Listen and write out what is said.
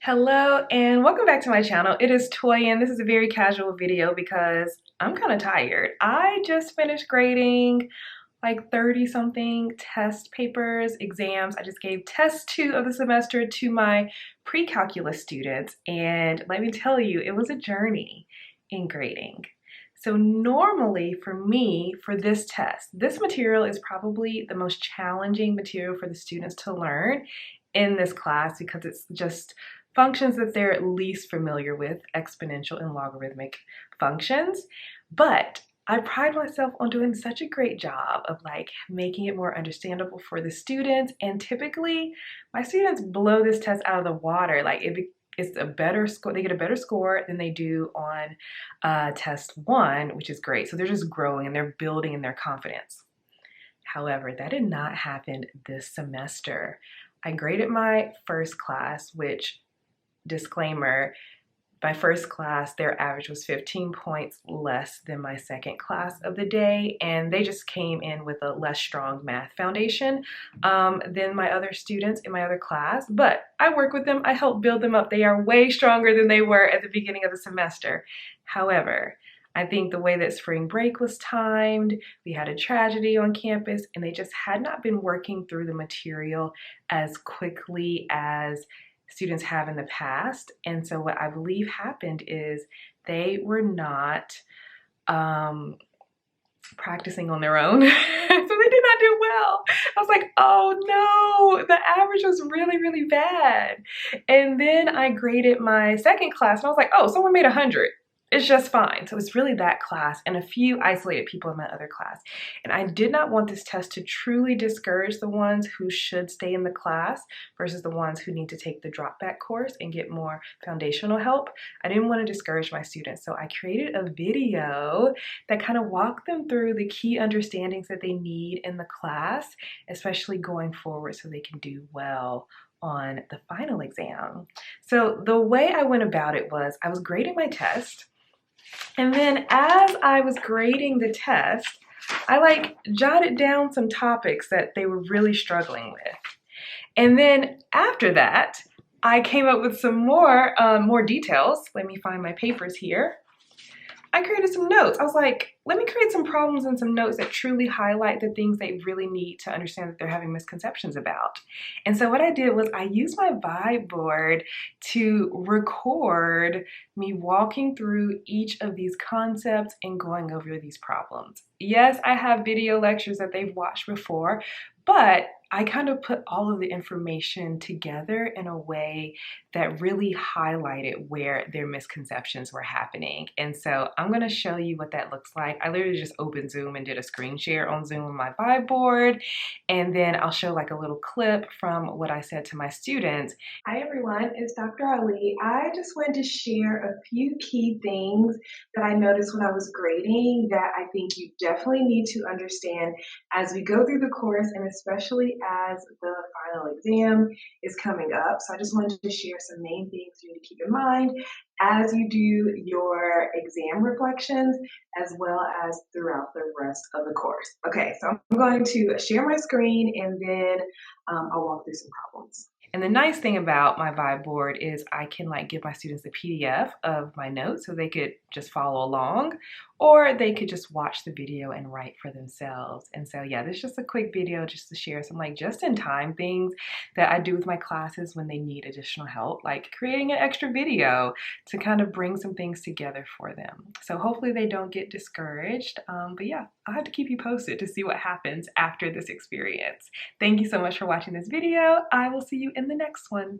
Hello and welcome back to my channel. It is Toy and this is a very casual video because I'm kind of tired. I just finished grading like 30 something test papers, exams. I just gave test 2 of the semester to my pre-calculus students, and let me tell you, it was a journey in grading. So normally for me, for this test, this material is probably the most challenging material for the students to learn in this class because it's just functions that they're at least familiar with, exponential and logarithmic functions. But I pride myself on doing such a great job of like making it more understandable for the students, and typically my students blow this test out of the water. Like it's a better score, they get a better score than they do on test 1, which is great. So they're just growing and they're building in their confidence. However, that did not happen this semester. I graded my first class, which, disclaimer, my first class, their average was 15 points less than my second class of the day, and they just came in with a less strong math foundation than my other students in my other class. But I work with them, I help build them up. They are way stronger than they were at the beginning of the semester. However, I think the way that spring break was timed, we had a tragedy on campus, and they just had not been working through the material as quickly as students have in the past. And so what I believe happened is they were not practicing on their own. So they did not do well. I was like, oh no, the average was really, really bad. And then I graded my second class and I was like, oh, someone made 100. It's just fine. So it's really that class and a few isolated people in my other class. And I did not want this test to truly discourage the ones who should stay in the class versus the ones who need to take the drop back course and get more foundational help. I didn't want to discourage my students. So I created a video that kind of walked them through the key understandings that they need in the class, especially going forward so they can do well on the final exam. So the way I went about it was I was grading my test. And then as I was grading the test, I like jotted down some topics that they were really struggling with. And then after that, I came up with some more details. Let me find my papers here. I created some notes. I was like, let me create some problems and some notes that truly highlight the things they really need to understand that they're having misconceptions about. And so what I did was I used my vibe board to record me walking through each of these concepts and going over these problems. Yes, I have video lectures that they've watched before, but I kind of put all of the information together in a way that really highlighted where their misconceptions were happening. And so I'm gonna show you what that looks like. I literally just opened Zoom and did a screen share on Zoom on my vibe board. And then I'll show like a little clip from what I said to my students. Hi everyone, it's Dr. Ali. I just wanted to share a few key things that I noticed when I was grading that I think you definitely need to understand as we go through the course, and especially as the final exam is coming up. So I just wanted to share some main things you need to keep in mind as you do your exam reflections, as well as throughout the rest of the course. Okay, so I'm going to share my screen and then I'll walk through some problems. And the nice thing about my vibe board is I can like give my students a PDF of my notes so they could just follow along, or they could just watch the video and write for themselves. And so yeah, this is just a quick video just to share some like just in time things that I do with my classes when they need additional help, like creating an extra video to kind of bring some things together for them. So hopefully they don't get discouraged. But yeah, I'll have to keep you posted to see what happens after this experience. Thank you so much for watching this video. I will see you in the next one.